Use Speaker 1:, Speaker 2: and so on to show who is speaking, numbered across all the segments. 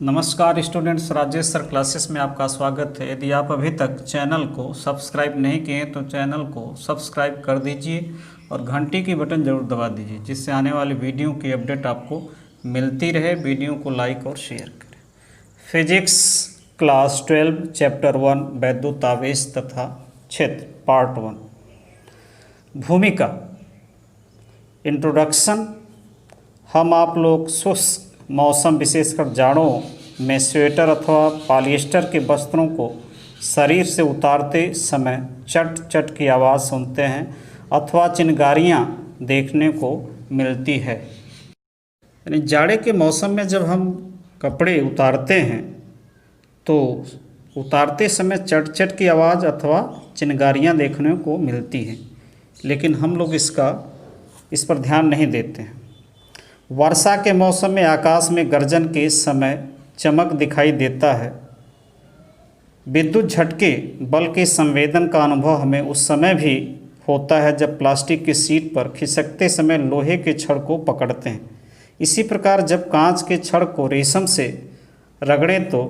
Speaker 1: नमस्कार students, Rajesh sir classes में आपका स्वागत है। यदि आप अभी तक चैनल को सब्सक्राइब नहीं किए तो चैनल को सब्सक्राइब कर दीजिए और घंटी की बटन ज़रूर दबा दीजिए, जिससे आने वाली वीडियो की अपडेट आपको मिलती रहे। वीडियो को लाइक और शेयर करें। फिजिक्स क्लास 12 चैप्टर 1 वैद्युत आवेश तथा क्षेत्र पार्ट 1 भूमिका इंट्रोडक्शन। हम आप लोग शुष्क मौसम विशेषकर जाड़ों में स्वेटर अथवा पॉलिएस्टर के वस्त्रों को शरीर से उतारते समय चट चट की आवाज़ सुनते हैं अथवा चिंगारियाँ देखने को मिलती है। यानी जाड़े के मौसम में जब हम कपड़े उतारते हैं तो उतारते समय चट चट की आवाज़ अथवा चिंगारियाँ देखने को मिलती हैं, लेकिन हम लोग इस पर ध्यान नहीं देते हैं। वर्षा के मौसम में आकाश में गर्जन के समय चमक दिखाई देता है। विद्युत झटके बल के संवेदन का अनुभव हमें उस समय भी होता है जब प्लास्टिक की सीट पर खिसकते समय लोहे के छड़ को पकड़ते हैं। इसी प्रकार जब कांच के छड़ को रेशम से रगड़ें तो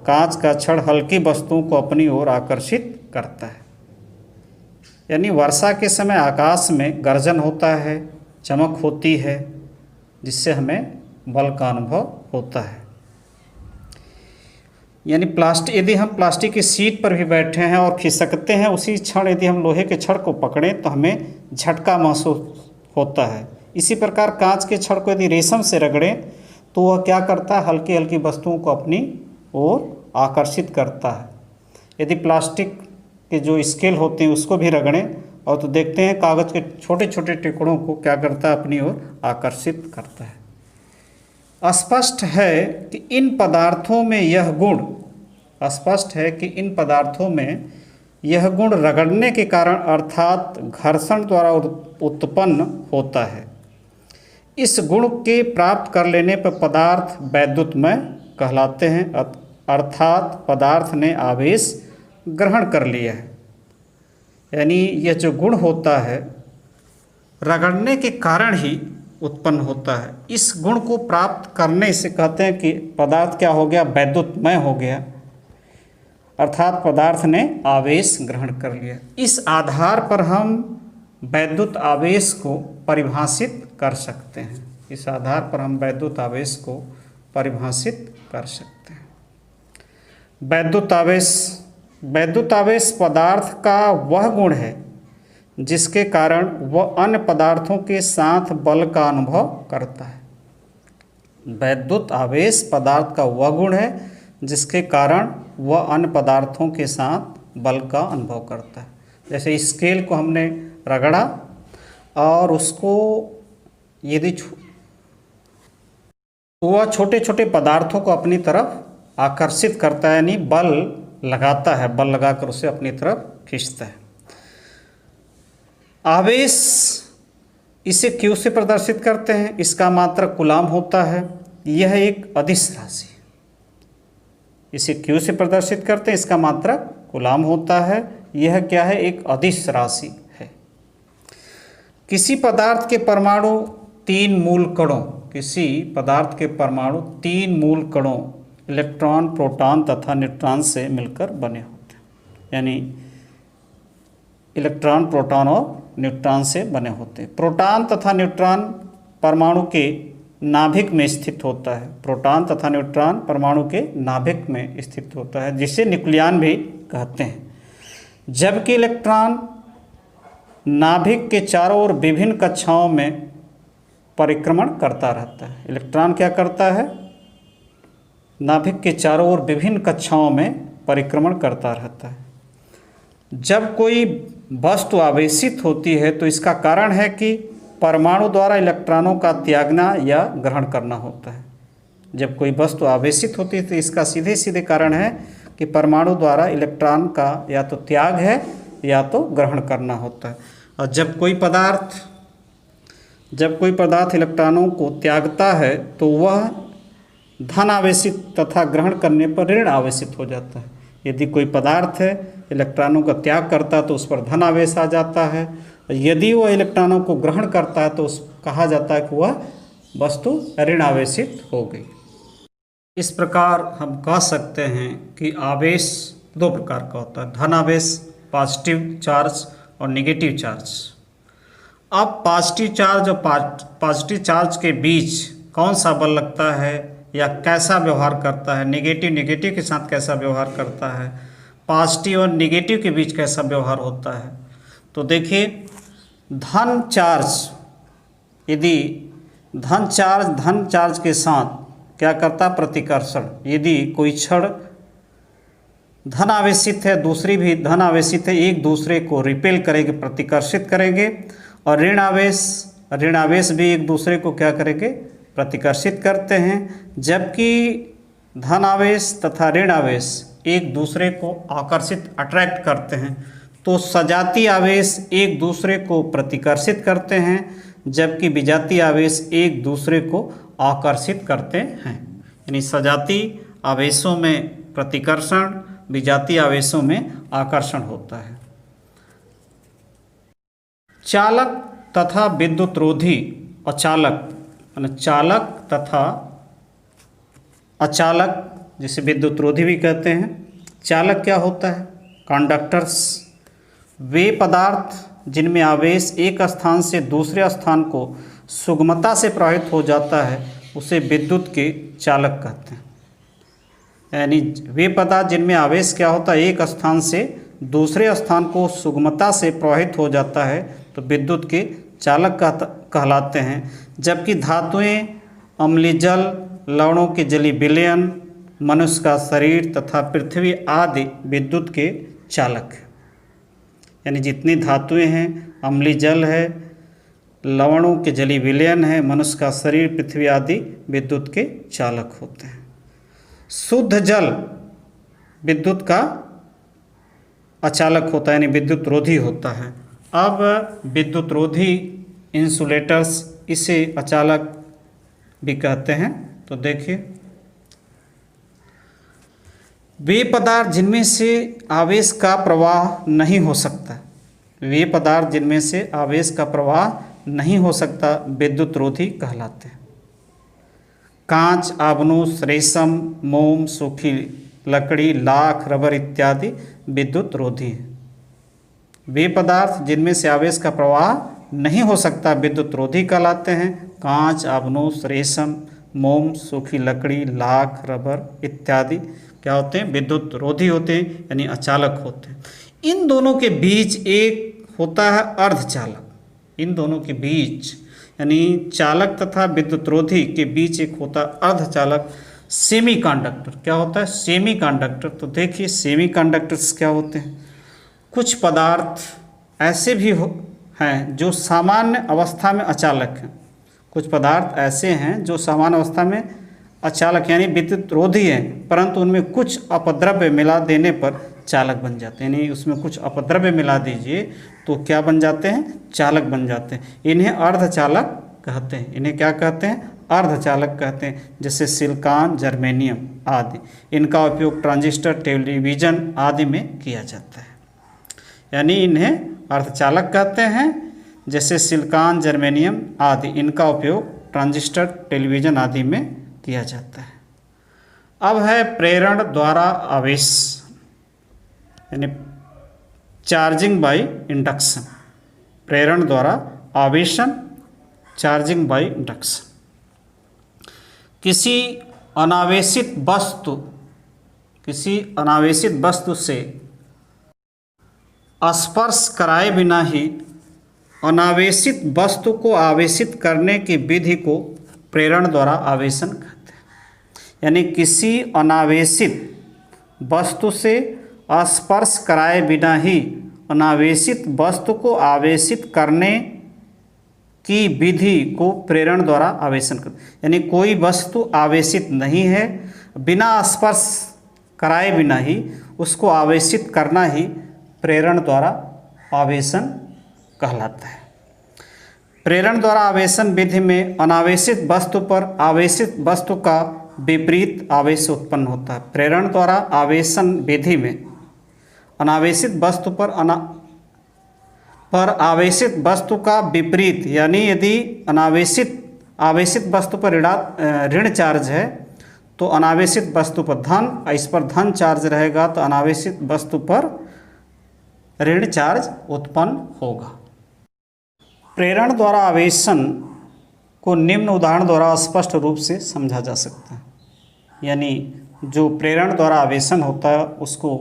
Speaker 1: कांच का छड़ हल्की वस्तुओं को अपनी ओर आकर्षित करता है। यानी वर्षा के समय आकाश में गर्जन होता है, चमक होती है, जिससे हमें बल का अनुभव होता है। यानी यदि हम प्लास्टिक की सीट पर भी बैठे हैं और खिसकते हैं, उसी क्षण यदि हम लोहे के छड़ को पकड़ें तो हमें झटका महसूस होता है। इसी प्रकार कांच के छड़ को यदि रेशम से रगड़ें तो वह क्या करता है, हल्की हल्की वस्तुओं को अपनी ओर आकर्षित करता है। यदि प्लास्टिक के जो स्केल होते हैं उसको भी रगड़ें और तो देखते हैं कागज़ के छोटे छोटे टुकड़ों को क्या करता है, अपनी ओर आकर्षित करता है। स्पष्ट है कि इन पदार्थों में यह गुण रगड़ने के कारण अर्थात घर्षण द्वारा उत्पन्न होता है। इस गुण के प्राप्त कर लेने पर पदार्थ वैद्युतमय कहलाते हैं, अर्थात पदार्थ ने आवेश ग्रहण कर लिया है। यानी यह जो गुण होता है रगड़ने के कारण ही उत्पन्न होता है। इस गुण को प्राप्त करने से कहते हैं कि पदार्थ क्या हो गया, वैद्युतमय हो गया, अर्थात पदार्थ ने आवेश ग्रहण कर लिया। इस आधार पर हम वैद्युत आवेश को परिभाषित कर सकते हैं। वैद्युत आवेश पदार्थ का वह गुण है जिसके कारण वह अन्य पदार्थों के साथ बल का अनुभव करता है। वैद्युत आवेश पदार्थ का वह गुण है जिसके कारण वह अन्य पदार्थों के साथ बल का अनुभव करता है। जैसे स्केल को हमने रगड़ा और उसको यदि वह छोटे छोटे पदार्थों को अपनी तरफ आकर्षित करता है, यानी बल लगाता है, बल लगाकर उसे अपनी तरफ खींचता है। आवेश इसे क्यू से प्रदर्शित करते हैं, इसका मात्रक कूलाम होता है। यह एक अदिश राशि, इसे क्यू से प्रदर्शित करते हैं, इसका मात्रक कूलाम होता है। यह क्या है, एक अदिश राशि है। किसी पदार्थ के परमाणु तीन मूल कणों इलेक्ट्रॉन, प्रोटॉन तथा न्यूट्रॉन से मिलकर बने होते हैं। यानी इलेक्ट्रॉन, प्रोटॉन और न्यूट्रॉन से बने होते हैं। प्रोटॉन तथा न्यूट्रॉन परमाणु के नाभिक में स्थित होता है, जिसे न्यूक्लियन भी कहते हैं। जबकि इलेक्ट्रॉन नाभिक के चारों ओर विभिन्न कक्षाओं में परिक्रमण करता रहता है। इलेक्ट्रॉन क्या करता है, नाभिक के चारों ओर विभिन्न कक्षाओं में परिक्रमण करता रहता है। जब कोई वस्तु आवेशित होती है तो इसका कारण है कि परमाणु द्वारा इलेक्ट्रॉनों का त्यागना या ग्रहण करना होता है। जब कोई वस्तु आवेशित होती है तो इसका सीधे कारण है कि परमाणु द्वारा इलेक्ट्रॉन का या तो त्याग है या तो ग्रहण करना होता है। और जब कोई पदार्थ इलेक्ट्रॉनों को त्यागता है तो वह धन आवेशित तथा ग्रहण करने पर ऋण आवेशित हो जाता है। यदि कोई पदार्थ है इलेक्ट्रॉनों का त्याग करता है तो उस पर धन आवेश आ जाता है। यदि वह इलेक्ट्रॉनों को ग्रहण करता है तो कहा जाता है कि वह वस्तु ऋण आवेशित हो गई। इस प्रकार हम कह सकते हैं कि आवेश दो प्रकार का होता है, धन आवेश पॉजिटिव चार्ज और नेगेटिव चार्ज। अब पॉजिटिव चार्ज और पॉजिटिव चार्ज के बीच कौन सा बल लगता है या कैसा व्यवहार करता है, नेगेटिव नेगेटिव के साथ कैसा व्यवहार करता है, पॉजिटिव और नेगेटिव के बीच कैसा व्यवहार होता है। तो देखिए, धन चार्ज, यदि धन चार्ज के साथ क्या करता है, प्रतिकर्षण। यदि कोई क्षण धन आवेशित है, दूसरी भी धन आवेशित है, एक दूसरे को रिपेल करेंगे, प्रतिकर्षित करेंगे। और ऋण आवेश भी एक दूसरे को क्या करेंगे, प्रतिकर्षित करते हैं। जबकि धन आवेश तथा ऋण आवेश एक दूसरे को आकर्षित अट्रैक्ट करते हैं। तो सजातीय आवेश एक दूसरे को प्रतिकर्षित करते हैं, जबकि विजातीय आवेश एक दूसरे को आकर्षित करते हैं। यानी सजातीय आवेशों में प्रतिकर्षण, विजातीय आवेशों में आकर्षण होता है। चालक तथा विद्युतरोधी अचालक, चालक तथा अचालक, जिसे विद्युतरोधी भी कहते हैं। चालक क्या होता है, कंडक्टर्स। वे पदार्थ जिनमें आवेश एक स्थान से दूसरे स्थान को सुगमता से प्रवाहित हो जाता है, उसे विद्युत के चालक कहते हैं। यानी वे पदार्थ जिनमें आवेश क्या होता है, एक स्थान से दूसरे स्थान को सुगमता से प्रवाहित हो जाता है, तो विद्युत के चालक कहलाते हैं। जबकि धातुएं, अम्लीय जल, लवणों के जलीय विलयन, मनुष्य का शरीर तथा पृथ्वी आदि विद्युत के चालक हैं। यानी जितनी धातुएं हैं, अम्लीय जल है, लवणों के जलीय विलयन है, मनुष्य का शरीर, पृथ्वी आदि विद्युत के चालक होते हैं। शुद्ध जल विद्युत का अचालक होता है, यानी विद्युत रोधी होता है। अब विद्युत रोधी इंसुलेटर्स, इसे अचालक भी कहते हैं। तो देखिए, वे पदार्थ जिनमें से आवेश का प्रवाह नहीं हो सकता, वे पदार्थ जिनमें से आवेश का प्रवाह नहीं हो सकता, विद्युत रोधी कहलाते हैं। कांच, आबनूस, रेशम, मोम, सूखी लकड़ी, लाख, रबर इत्यादि विद्युत रोधी हैं। वे पदार्थ जिनमें से आवेश का प्रवाह नहीं हो सकता, विद्युत रोधी कहलाते हैं। कांच, आबनूस, रेशम, मोम, सूखी लकड़ी, लाख, रबर इत्यादि क्या होते हैं, विद्युत रोधी होते हैं, यानी अचालक होते हैं। इन दोनों के बीच एक होता है अर्धचालक। इन दोनों के बीच, यानी चालक तथा विद्युत रोधी के बीच एक होता है अर्धचालक, सेमी कंडक्टर। क्या होता है, सेमी कंडक्टर। तो देखिए, सेमी कंडक्टर्स क्या होते हैं। कुछ पदार्थ ऐसे भी हैं जो सामान्य अवस्था में अचालक हैं। कुछ पदार्थ ऐसे हैं जो सामान्य अवस्था में अचालक यानी विद्युत रोधी हैं, परंतु उनमें कुछ अपद्रव्य मिला देने पर चालक बन जाते हैं। यानी उसमें कुछ अपद्रव्य मिला दीजिए तो क्या बन जाते हैं, चालक बन जाते हैं। इन्हें अर्धचालक कहते हैं। इन्हें क्या कहते हैं, अर्धचालक कहते हैं। जैसे सिलिकॉन, जर्मेनियम आदि, इनका उपयोग ट्रांजिस्टर, टेलीविज़न आदि में किया जाता है। यानी इन्हें अर्धचालक कहते हैं। जैसे सिलिकॉन, जर्मेनियम आदि, इनका उपयोग ट्रांजिस्टर, टेलीविज़न आदि में किया जाता है। अब है प्रेरण द्वारा आवेश, यानी चार्जिंग बाय इंडक्शन। प्रेरण द्वारा आवेशन, चार्जिंग बाय इंडक्शन। किसी अनावेशित वस्तु से स्पर्श कराए बिना ही अनावेशित वस्तु को आवेशित करने की विधि को प्रेरण द्वारा आवेशन कहते हैं। यानी किसी अनावेशित वस्तु से स्पर्श कराए बिना ही अनावेशित वस्तु को आवेशित करने की विधि को प्रेरण द्वारा आवेशन करते हैं। यानी कोई वस्तु आवेशित नहीं है, बिना स्पर्श कराए बिना ही उसको आवेशित करना ही प्रेरण द्वारा आवेशन कहलाता है। प्रेरण द्वारा आवेशन विधि में अनावेशित वस्तु पर आवेशित वस्तु का विपरीत आवेश उत्पन्न होता है। प्रेरण द्वारा आवेशन विधि में अनावेशित वस्तु पर आवेशित वस्तु का विपरीत, यानी यदि आवेशित वस्तु पर ऋण चार्ज है तो अनावेशित वस्तु पर धन, इस पर धन चार्ज रहेगा तो अनावेशित वस्तु पर ऋण चार्ज उत्पन्न होगा। प्रेरण द्वारा आवेशन को निम्न उदाहरण द्वारा स्पष्ट रूप से समझा जा सकता है। यानी जो प्रेरण द्वारा आवेशन होता है उसको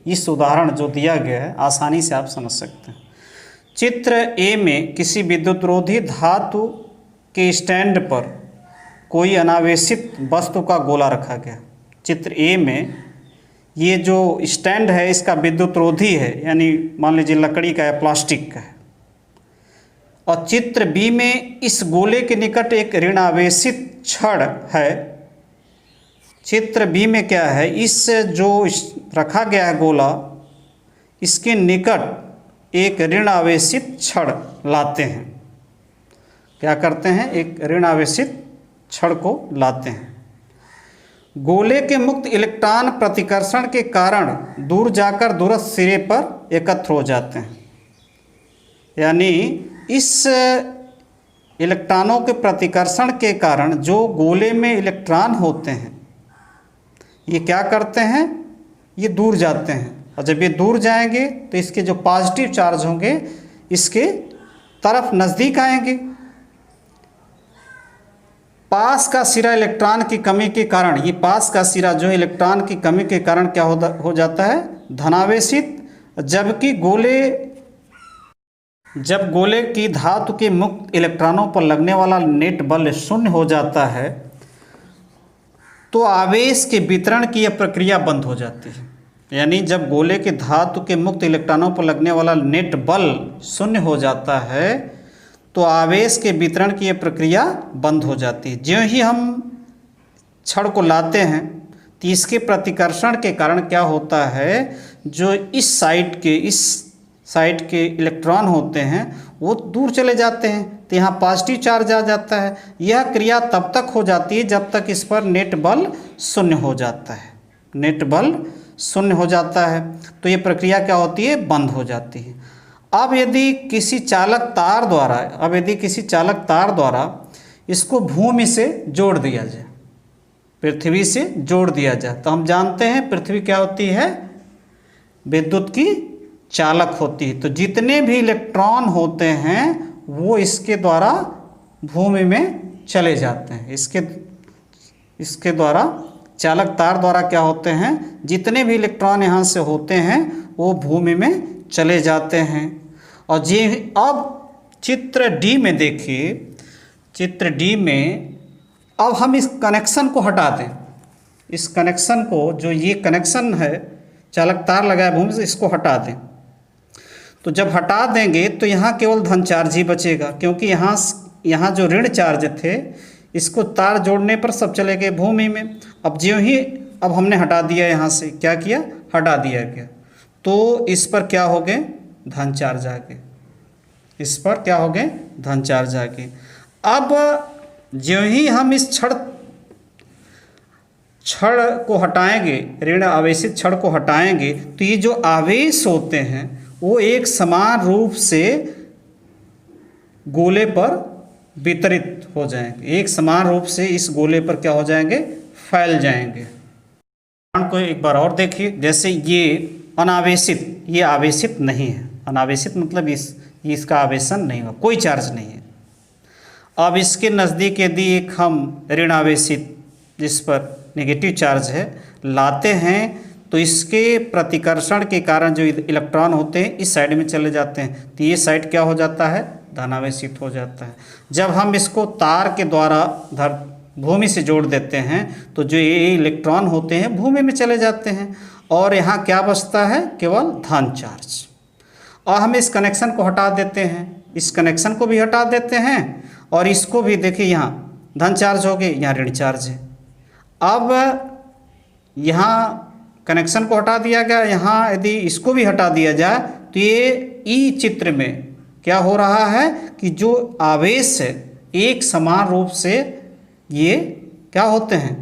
Speaker 1: इस उदाहरण जो दिया गया है आसानी से आप समझ सकते हैं। चित्र ए में किसी विद्युतरोधी धातु के स्टैंड पर कोई अनावेशित वस्तु का गोला रखा गया। चित्र ए में ये जो स्टैंड है इसका विद्युतरोधी है, यानी मान लीजिए लकड़ी का या प्लास्टिक का है। और चित्र बी में इस गोले के निकट एक ऋण आवेशित छड़ है। चित्र बी में क्या है, इस जो रखा गया है गोला, इसके निकट एक ऋण आवेशित छड़ लाते हैं। क्या करते हैं, एक ऋण आवेशित छड़ को लाते हैं। गोले के मुक्त इलेक्ट्रॉन प्रतिकर्षण के कारण दूर जाकर दूरस्थ सिरे पर एकत्र हो जाते हैं। यानी इस इलेक्ट्रॉनों के प्रतिकर्षण के कारण जो गोले में इलेक्ट्रॉन होते हैं ये क्या करते हैं, ये दूर जाते हैं। और जब ये दूर जाएंगे तो इसके जो पॉजिटिव चार्ज होंगे इसके तरफ नज़दीक आएंगे। पास का सिरा इलेक्ट्रॉन की कमी के कारण, ये पास का सिरा जो इलेक्ट्रॉन की कमी के कारण क्या हो जाता है, धनावेशित। जबकि जब गोले की धातु के मुक्त इलेक्ट्रॉनों पर लगने वाला नेट बल शून्य हो जाता है तो आवेश के वितरण की यह प्रक्रिया बंद हो जाती है। यानी जब गोले के धातु के मुक्त इलेक्ट्रॉनों पर लगने वाला नेट बल शून्य हो जाता है तो आवेश के वितरण की यह प्रक्रिया बंद हो जाती है। ज्यों ही हम छड़ को लाते हैं तो इसके प्रतिकर्षण के कारण क्या होता है, जो इस साइड के इलेक्ट्रॉन होते हैं वो दूर चले जाते हैं, तो यहाँ पॉजिटिव चार्ज आ जाता है। यह क्रिया तब तक हो जाती है जब तक इस पर नेट बल शून्य हो जाता है। नेट बल शून्य हो जाता है तो ये प्रक्रिया क्या होती है, बंद हो जाती है। अब यदि किसी चालक तार द्वारा इसको भूमि से जोड़ दिया जाए, पृथ्वी से जोड़ दिया जाए, तो हम जानते हैं पृथ्वी क्या होती है, विद्युत की चालक होती है। तो जितने भी इलेक्ट्रॉन होते हैं वो इसके द्वारा भूमि में चले जाते हैं। इसके द्वारा चालक तार द्वारा क्या होते हैं, जितने भी इलेक्ट्रॉन यहाँ से होते हैं वो भूमि में चले जाते हैं। और अब चित्र डी में देखिए, चित्र डी में अब हम इस कनेक्शन को हटा दें। इस कनेक्शन को, जो ये कनेक्शन है चालक तार लगाया भूमि से, इसको हटा दें। तो जब हटा देंगे तो यहाँ केवल धन चार्ज ही बचेगा, क्योंकि यहाँ जो ऋण चार्ज थे इसको तार जोड़ने पर सब चले गए भूमि में। अब हमने हटा दिया, यहाँ से क्या किया, हटा दिया गया, तो इस पर क्या हो गए, धन चार्ज आ गए। इस पर क्या हो गए, धन चार्ज आ गए। अब ज्यों ही हम इस छड़ को हटाएंगे, ऋण आवेशित छड़ को हटाएंगे, तो ये जो आवेश होते हैं वो एक समान रूप से गोले पर वितरित हो जाएंगे, एक समान रूप से इस गोले पर क्या हो जाएंगे, फैल जाएंगे। को एक बार और देखिए, जैसे ये अनावेशित, ये आवेशित नहीं है। अनावेशित मतलब इसका आवेशन नहीं हुआ, कोई चार्ज नहीं है। अब इसके नज़दीक यदि एक हम ऋण आवेशित, जिस पर नेगेटिव चार्ज है, लाते हैं तो इसके प्रतिकर्षण के कारण जो इलेक्ट्रॉन होते हैं इस साइड में चले जाते हैं, तो ये साइड क्या हो जाता है, धनावेशित हो जाता है। जब हम इसको तार के द्वारा भूमि से जोड़ देते हैं तो जो ये इलेक्ट्रॉन होते हैं भूमि में चले जाते हैं और यहाँ क्या बचता है, केवल धन चार्ज। और हम इस कनेक्शन को हटा देते हैं, इस कनेक्शन को भी हटा देते हैं और इसको भी देखिए, यहाँ धन चार्ज हो गए, यहाँ ऋण चार्ज है। अब यहाँ कनेक्शन को हटा दिया गया, यहाँ यदि इसको भी हटा दिया जाए तो ये ई चित्र में क्या हो रहा है कि जो आवेश है एक समान रूप से ये क्या होते हैं,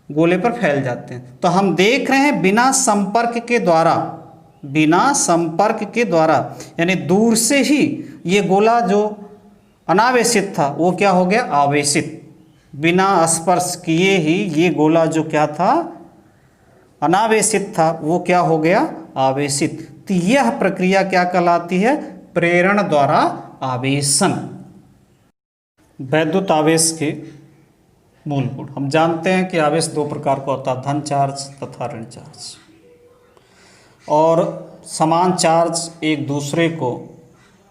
Speaker 1: गोले पर फैल जाते हैं। तो हम देख रहे हैं बिना संपर्क के द्वारा यानी दूर से ही ये गोला जो अनावेशित था वो क्या हो गया, आवेशित। बिना स्पर्श किए ही ये गोला जो क्या था, अनावेशित था, वो क्या हो गया, आवेशित। तो यह प्रक्रिया क्या कहलाती है, प्रेरण द्वारा आवेशन। वैद्युत आवेश के मूल गुण हम जानते हैं कि आवेश दो प्रकार का होता है, धन चार्ज तथा ऋण चार्ज। और समान चार्ज एक दूसरे को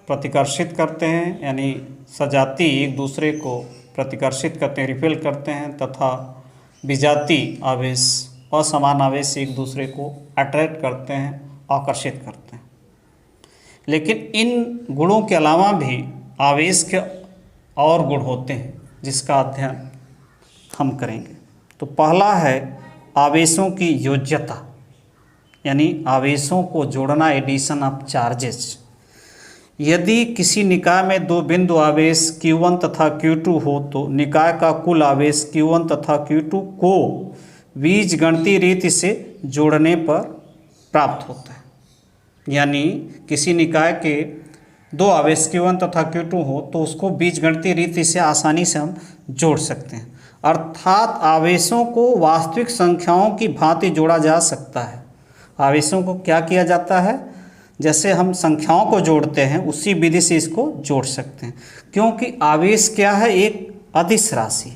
Speaker 1: प्रतिकर्षित करते हैं, यानी सजाती एक दूसरे को प्रतिकर्षित करते हैं, रिपेल करते हैं, तथा विजाती आवेश, असमान आवेश एक दूसरे को अट्रैक्ट करते हैं, आकर्षित करते हैं। लेकिन इन गुणों के अलावा भी आवेश के और गुण होते हैं जिसका अध्ययन हम करेंगे। तो पहला है आवेशों की योज्यता, यानी आवेशों को जोड़ना, एडिशन ऑफ चार्जेस। यदि किसी निकाय में दो बिंदु आवेश Q1 तथा Q2 हो तो निकाय का कुल आवेश Q1 तथा Q2 को बीजगणितीय रीति से जोड़ने पर प्राप्त होता है। यानी किसी निकाय के दो आवेश Q1 तथा Q2 हो तो उसको बीजगणितीय रीति से आसानी से हम जोड़ सकते हैं। अर्थात आवेशों को वास्तविक संख्याओं की भांति जोड़ा जा सकता है। आवेशों को क्या किया जाता है, जैसे हम संख्याओं को जोड़ते हैं उसी विधि से इसको जोड़ सकते हैं, क्योंकि आवेश क्या है, एक अदिश राशि।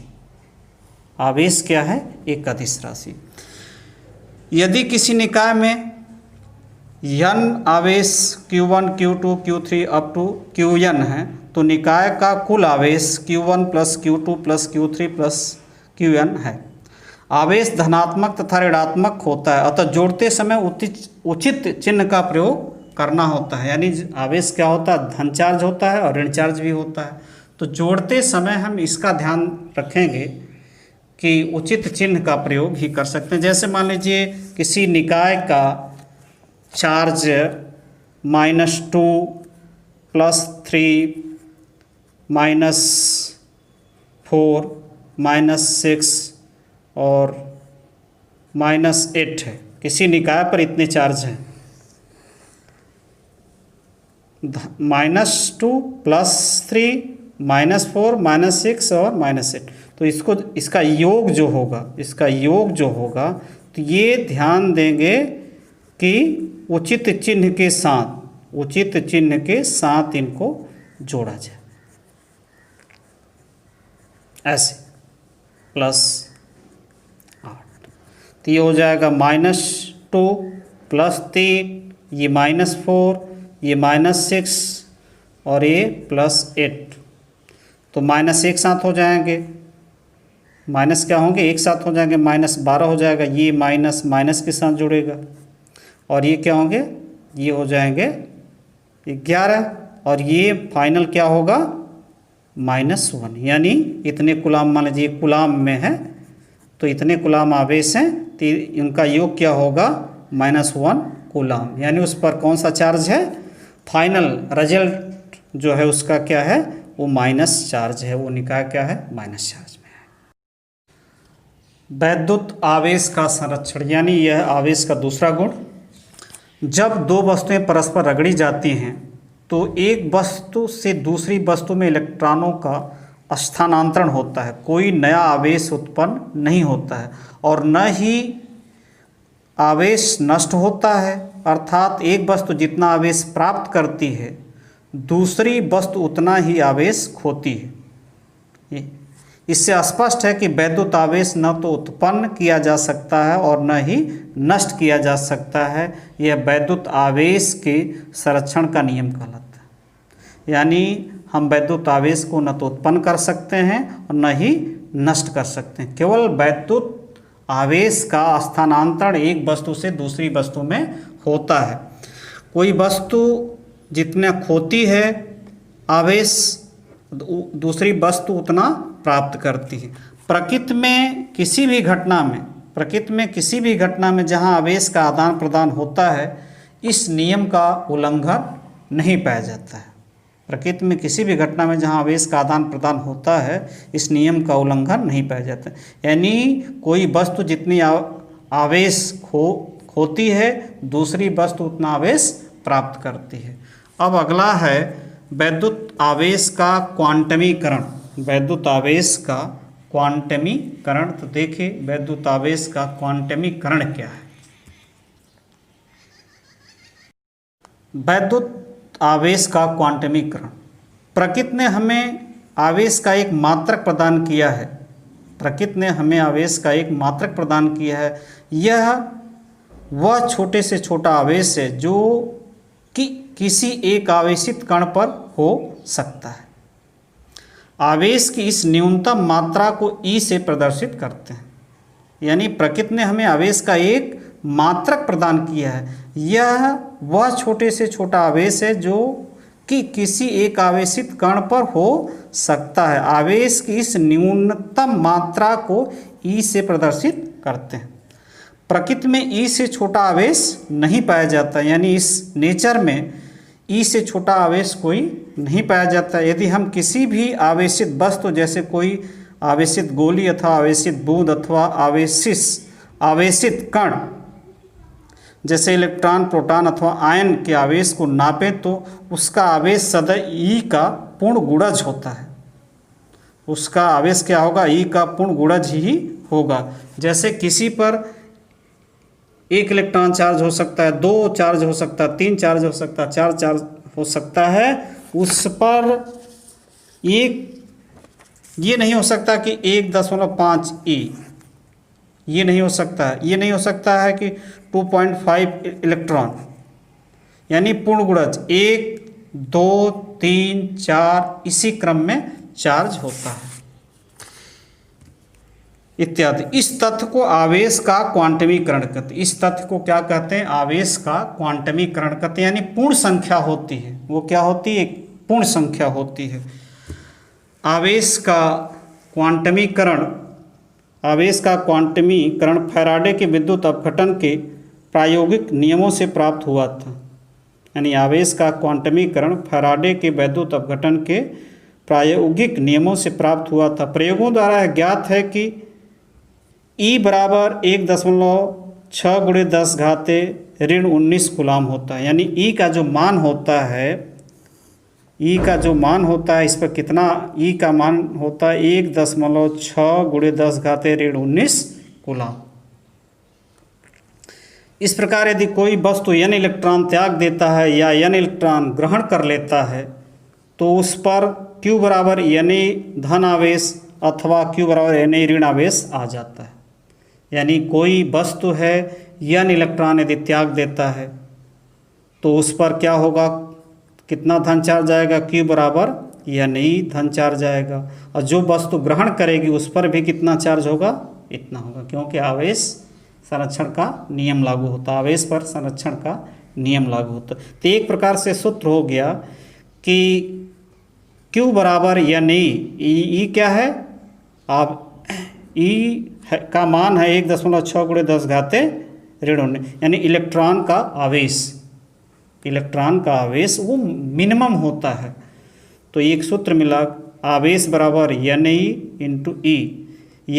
Speaker 1: आवेश क्या है, एक अदिश राशि। यदि किसी निकाय में n आवेश Q1, Q2, Q3 up to Qn है तो निकाय का कुल आवेश Q1 plus Q2 plus Q3 plus Qn है। आवेश धनात्मक तथा ऋणात्मक होता है, अतः जोड़ते समय उचित चिन्ह का प्रयोग करना होता है। यानी आवेश क्या होता है, धन चार्ज होता है और ऋण चार्ज भी होता है। तो जोड़ते समय हम इसका ध्यान रखेंगे कि उचित चिन्ह का प्रयोग ही कर सकते हैं। जैसे मान लीजिए किसी निकाय का चार्ज -2 +3 -4 -6 और -8 है। किसी निकाय पर इतने चार्ज हैं, -2 +3 -4 -6 और -8। तो इसका योग जो होगा, तो ये ध्यान देंगे कि उचित चिन्ह के साथ इनको जोड़ा जाए। ऐसे +8, तो ये हो जाएगा -2 +3, ये -4, ये -6 और ये +8। तो माइनस एक साथ हो जाएंगे, माइनस क्या होंगे, एक साथ हो जाएंगे, -12 हो जाएगा। ये माइनस माइनस के साथ जुड़ेगा और ये क्या होंगे, ये हो जाएंगे 11 और ये फाइनल क्या होगा, -1। यानी इतने कूलाम, मान लीजिए कूलाम में है तो इतने कूलाम आवेश हैं तो इनका योग क्या होगा, -1 कूलाम। यानी उस पर कौन सा चार्ज है, फाइनल रिजल्ट जो है उसका क्या है, वो माइनस चार्ज है, वो निकाय क्या है, माइनस चार्ज में है। वैद्युत आवेश का संरक्षण, यानी यह आवेश का दूसरा गुण। जब दो वस्तुएं परस्पर रगड़ी जाती हैं तो एक वस्तु से दूसरी वस्तु में इलेक्ट्रॉनों का स्थानांतरण होता है, कोई नया आवेश उत्पन्न नहीं होता है और न ही आवेश नष्ट होता है। अर्थात एक वस्तु जितना आवेश प्राप्त करती है दूसरी वस्तु उतना ही आवेश खोती है। इससे स्पष्ट है कि वैद्युत आवेश न तो उत्पन्न किया जा सकता है और न ही नष्ट किया जा सकता है। यह वैद्युत आवेश के संरक्षण का नियम कहलाता है। यानी हम वैद्युत आवेश को न तो उत्पन्न कर सकते हैं और न ही नष्ट कर सकते हैं। केवल वैद्युत आवेश का स्थानांतरण एक वस्तु से दूसरी वस्तु में होता है। कोई वस्तु जितना खोती है आवेश, दूसरी वस्तु उतना प्राप्त करती है। प्रकृति में किसी भी घटना में जहाँ आवेश का आदान प्रदान होता है, इस नियम का उल्लंघन नहीं पाया जाता है। प्रकृति में किसी भी घटना में जहाँ आवेश का आदान प्रदान होता है, इस नियम का उल्लंघन नहीं पाया जाता। यानी कोई वस्तु जितनी आवेश खोती है, दूसरी वस्तु उतना आवेश प्राप्त करती है। अब अगला है वैद्युत आवेश का क्वांटमीकरण। वैद्युत आवेश का क्वांटमीकरण। तो देखिए वैद्युत आवेश का क्वांटमीकरण क्या है। वैद्युत आवेश का क्वांटमीकरण, प्रकृति ने हमें आवेश का एक मात्रक प्रदान किया है। प्रकृति ने हमें आवेश का एक मात्रक प्रदान किया है। यह वह छोटे से छोटा आवेश है जो कि किसी एक आवेशित कण पर हो सकता है। आवेश की इस न्यूनतम मात्रा को ई से प्रदर्शित करते हैं। यानी प्रकृति ने हमें आवेश का एक मात्रक प्रदान किया है। यह वह छोटे से छोटा आवेश है जो कि किसी एक आवेशित कण पर हो सकता है। आवेश की इस न्यूनतम मात्रा को ई से प्रदर्शित करते हैं। प्रकृति में ई से छोटा आवेश नहीं पाया जाता, यानी इस नेचर में ई से छोटा आवेश कोई नहीं पाया जाता। यदि हम किसी भी आवेशित वस्तु जैसे कोई आवेशित गोली अथवा आवेशित बूंद अथवा आवेशित कण जैसे इलेक्ट्रॉन, प्रोटॉन अथवा आयन के आवेश को नापें तो उसका आवेश सदैव ई का पूर्ण गुणज होता है। उसका आवेश क्या होगा? ई का पूर्ण गुणज ही होगा। जैसे किसी पर एक इलेक्ट्रॉन चार्ज हो सकता है, 2 चार्ज हो सकता है, 3 चार्ज हो सकता है, 4 चार्ज हो सकता है, उस पर एक ये नहीं हो सकता कि 1.5 ई, ये नहीं हो सकता है। ये नहीं हो सकता है कि 2.5 इलेक्ट्रॉन, यानी पूर्ण गुणज 1, 2, 3, 4 इसी क्रम में चार्ज होता है इत्यादि। इस तथ्य को आवेश का क्वांटमीकरण कहते हैं। इस तथ्य को क्या कहते हैं? आवेश का क्वांटमीकरण कहते हैं। यानी पूर्ण संख्या होती है। वो क्या होती है? एक पूर्ण संख्या होती है। आवेश का क्वांटमीकरण फैराडे के विद्युत अपघटन के प्रायोगिक नियमों से प्राप्त हुआ था। यानी आवेश का क्वांटमीकरण फैराडे के विद्युत अपघटन के प्रायोगिक नियमों से प्राप्त हुआ था। प्रयोगों द्वारा ज्ञात है कि ई बराबर 1.6 × 10⁻⁻19 कूलाम होता है। यानी ई का जो मान होता है, इस पर कितना ई का मान होता है? 1.6 × 10⁻⁻19 कूलाम। इस प्रकार यदि कोई वस्तु n इलेक्ट्रॉन त्याग देता है या n इलेक्ट्रॉन ग्रहण कर लेता है तो उस पर Q बराबर Na धन आवेश अथवा Q बराबर Na ऋण आवेश आ जाता है। यानी कोई वस्तु है, n इलेक्ट्रॉन यदि त्याग देता है तो उस पर क्या होगा? कितना धन चार्ज आएगा? Q बराबर Na धन चार्ज आएगा। और जो वस्तु ग्रहण करेगी उस पर भी कितना चार्ज होगा? इतना होगा, क्योंकि आवेश संरक्षण का नियम लागू होता है। आवेश पर संरक्षण का नियम लागू होता है। तो एक प्रकार से सूत्र हो गया कि Q बराबर Na, ई क्या है? आप ई का मान है 1.6 × 10⁻⁻19, यानी इलेक्ट्रॉन का आवेश वो मिनिमम होता है। तो एक सूत्र मिला, आवेश बराबर Na × ई।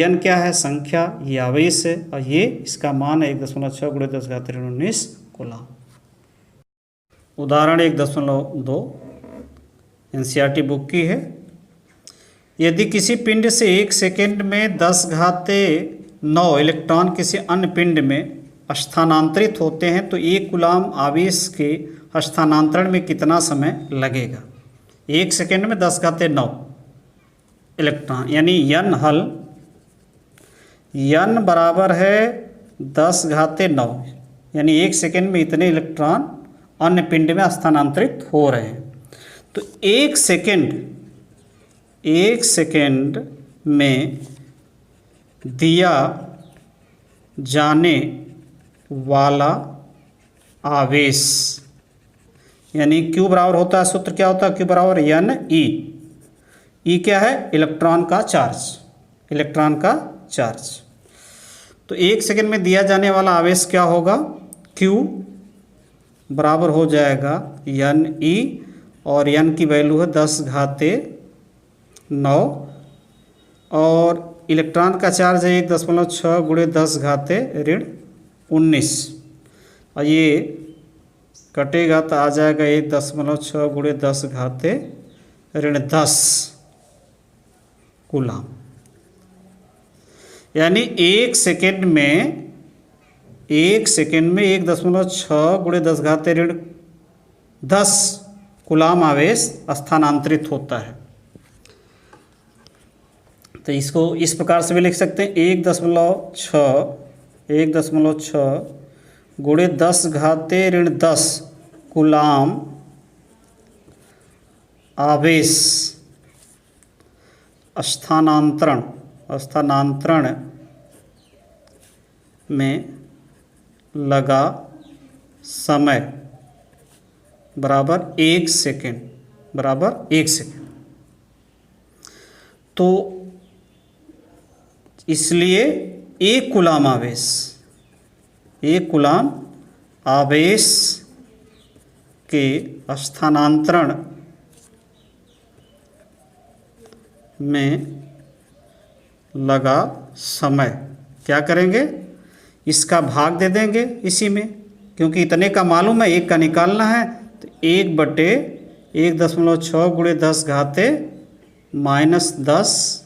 Speaker 1: n क्या है? संख्या, ये आवेश है और ये इसका मान है 1.6 × 10⁻⁻19 कूलाम। उदाहरण 1.2 NCERT बुक की है। यदि किसी पिंड से 1 सेकेंड में 10⁻9 इलेक्ट्रॉन किसी अन्य पिंड में स्थानांतरित होते हैं तो 1 कूलाम आवेश के हस्तांतरण में कितना समय लगेगा? 1 सेकेंड में 10⁻9 इलेक्ट्रॉन, यानी n बराबर है 10⁻9, यानी 1 सेकेंड में इतने इलेक्ट्रॉन अन्य पिंड में स्थानांतरित हो रहे हैं। तो 1 सेकेंड में दिया जाने वाला आवेश, यानी Q बराबर होता है, सूत्र क्या होता है? Q बराबर Ne। ई क्या है? इलेक्ट्रॉन का चार्ज। तो 1 सेकेंड में दिया जाने वाला आवेश क्या होगा? Q बराबर हो जाएगा Ne, और n की वैल्यू है 10⁻9 और इलेक्ट्रॉन का चार्ज है 1.6 × 10⁻⁻19 और ये कटेगा तो आ जाएगा 1.6 × 10⁻10 कूलाम। यानी 1 सेकेंड में 1.6 गुणे 10 घाते ऋण 10 कूलाम आवेश स्थानांतरित होता है। तो इसको इस प्रकार से भी लिख सकते हैं 1.6 गुणे 10 घाते ऋण 10 कूलाम आवेश स्थानांतरण में लगा समय बराबर 1 सेकेंड तो इसलिए एक कूलाम आवेश के स्थानांतरण में लगा समय क्या करेंगे, इसका भाग दे देंगे इसी में, क्योंकि इतने का मालूम है, 1 का निकालना है। तो 1/1.6 गुणे 10 घाते -10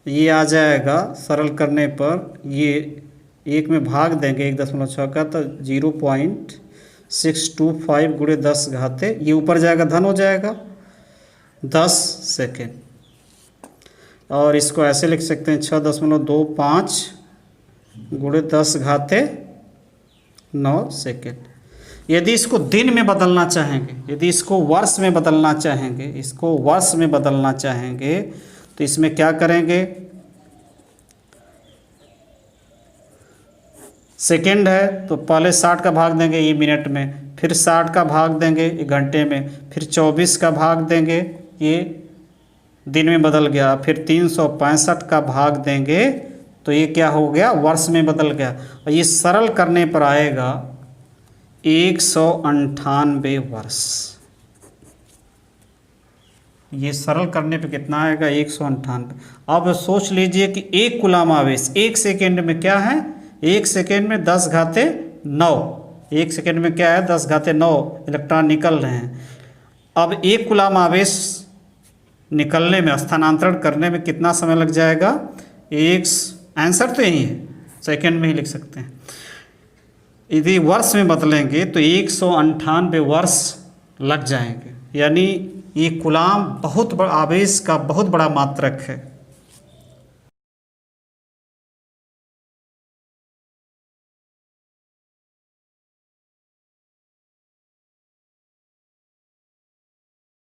Speaker 1: ये आ जाएगा। सरल करने पर ये 1 में भाग देंगे 1.6 का तो 0.625 गुणे 10 घाते, ये ऊपर जाएगा धन हो जाएगा 10 सेकेंड। और इसको ऐसे लिख सकते हैं 6.25 गुणे 10 घाते 9 सेकेंड। यदि इसको दिन में बदलना चाहेंगे, यदि इसको वर्ष में बदलना चाहेंगे, तो इसमें क्या करेंगे, सेकेंड है तो पहले 60 का भाग देंगे ये मिनट में, फिर 60 का भाग देंगे ये घंटे में, फिर 24 का भाग देंगे ये दिन में बदल गया, फिर 365 का भाग देंगे तो ये क्या हो गया, वर्ष में बदल गया। और ये सरल करने पर आएगा 198 वर्ष। ये सरल करने पे कितना आएगा, 198। अब सोच लीजिए कि एक कूलाम आवेश 1 सेकेंड में क्या है, 1 सेकेंड में 10 घाते 9, 1 सेकेंड में क्या है 10 घाते 9 इलेक्ट्रॉन निकल रहे हैं। अब एक कूलाम आवेश निकलने में, स्थानांतरण करने में कितना समय लग जाएगा, आंसर तो यही है, सेकेंड में ही लिख सकते हैं। यदि वर्ष में बदलेंगे तो 198 वर्ष लग जाएंगे। यानी ये कूलाम बहुत बड़ा आवेश का बहुत बड़ा मात्रक है।